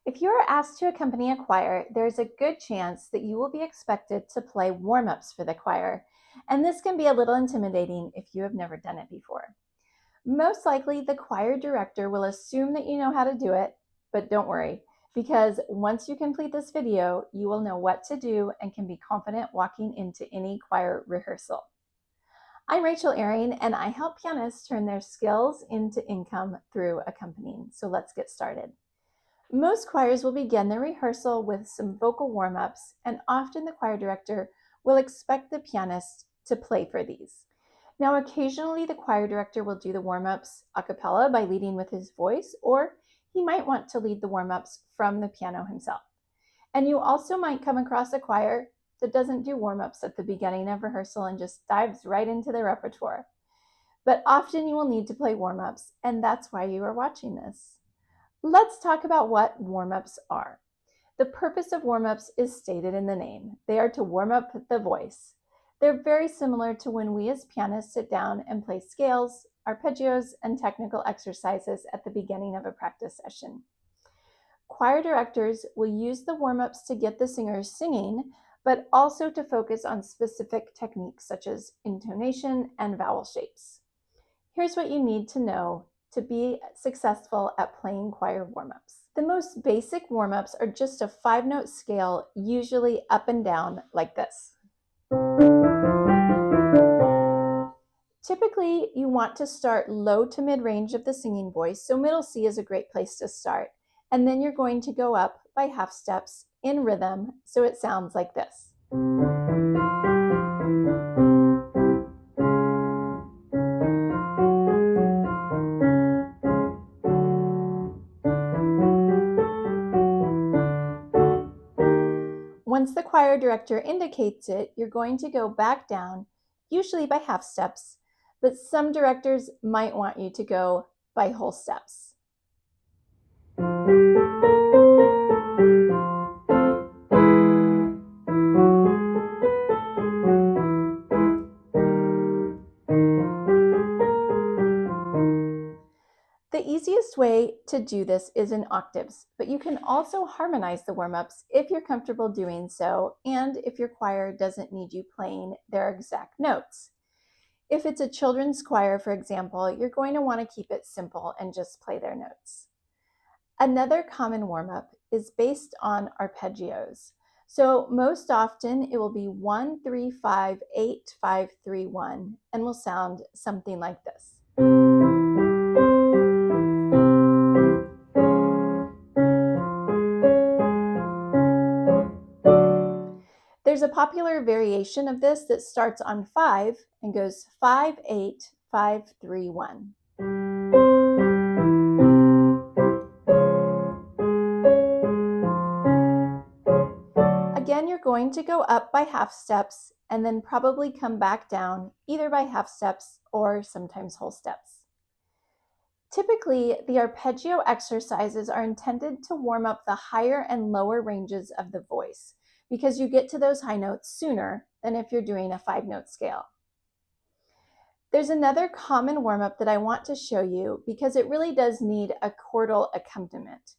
If you are asked to accompany a choir, there's a good chance that you will be expected to play warm-ups for the choir, and this can be a little intimidating if you have never done it before. Most likely, the choir director will assume that you know how to do it, but don't worry, because once you complete this video, you will know what to do and can be confident walking into any choir rehearsal. I'm Rachel Ehring, and I help pianists turn their skills into income through accompanying. So let's get started. Most choirs will begin their rehearsal with some vocal warm-ups, and often the choir director will expect the pianist to play for these. Now, occasionally the choir director will do the warm-ups a cappella by leading with his voice, or he might want to lead the warm-ups from the piano himself. And you also might come across a choir that doesn't do warm-ups at the beginning of rehearsal and just dives right into the repertoire. But often you will need to play warm-ups, and that's why you are watching this. Let's talk about what warm-ups are. The purpose of warm-ups is stated in the name. They are to warm up the voice. They're very similar to when we as pianists sit down and play scales, arpeggios, and technical exercises at the beginning of a practice session. Choir directors will use the warm-ups to get the singers singing, but also to focus on specific techniques such as intonation and vowel shapes. Here's what you need to know to be successful at playing choir warm-ups. The most basic warm-ups are just a 5-note scale, usually up and down like this. Typically, you want to start low to mid-range of the singing voice, so middle C is a great place to start. And then you're going to go up by half steps in rhythm, so it sounds like this. Once the choir director indicates it, you're going to go back down, usually by half steps, but some directors might want you to go by whole steps. The easiest way to do this is in octaves, but you can also harmonize the warm-ups if you're comfortable doing so, and if your choir doesn't need you playing their exact notes. If it's a children's choir, for example, you're going to want to keep it simple and just play their notes. Another common warm-up is based on arpeggios. So most often it will be 1, 3, 5, 8, 5, 3, 1, and will sound something like this. There's a popular variation of this that starts on 5 and goes 5, 8, 5, 3, 1. Again, you're going to go up by half steps and then probably come back down either by half steps or sometimes whole steps. Typically, the arpeggio exercises are intended to warm up the higher and lower ranges of the voice, because you get to those high notes sooner than if you're doing a 5-note scale. There's another common warm-up that I want to show you because it really does need a chordal accompaniment.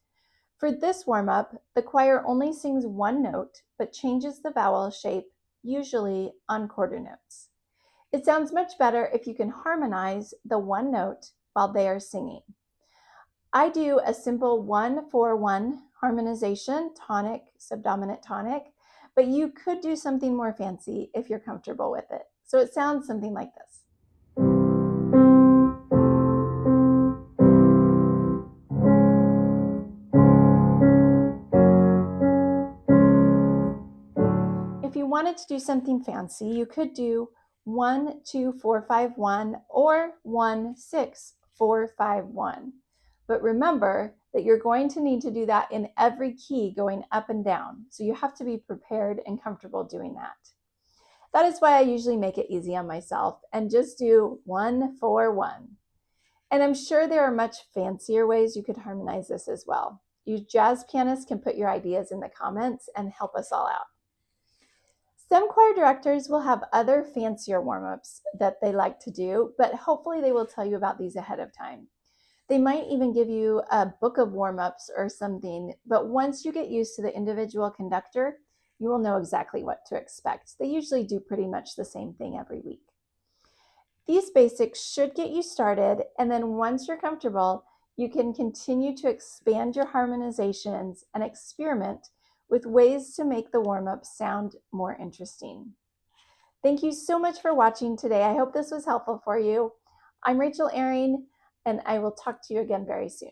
For this warm-up, the choir only sings one note but changes the vowel shape, usually on quarter notes. It sounds much better if you can harmonize the one note while they are singing. I do a simple 1-4-1 harmonization, tonic, subdominant tonic, but you could do something more fancy if you're comfortable with it. So it sounds something like this. If you wanted to do something fancy, you could do 1-2-4-5-1 or 1-6-4-5-1. But remember that you're going to need to do that in every key going up and down. So you have to be prepared and comfortable doing that. That is why I usually make it easy on myself and just do 1-4-1. And I'm sure there are much fancier ways you could harmonize this as well. You jazz pianists can put your ideas in the comments and help us all out. Some choir directors will have other fancier warm-ups that they like to do, but hopefully they will tell you about these ahead of time. They might even give you a book of warm-ups or something, but once you get used to the individual conductor, you will know exactly what to expect. They usually do pretty much the same thing every week. These basics should get you started, and then once you're comfortable, you can continue to expand your harmonizations and experiment with ways to make the warm-up sound more interesting. Thank you so much for watching today. I hope this was helpful for you. I'm Rachel Ehring, and I will talk to you again very soon.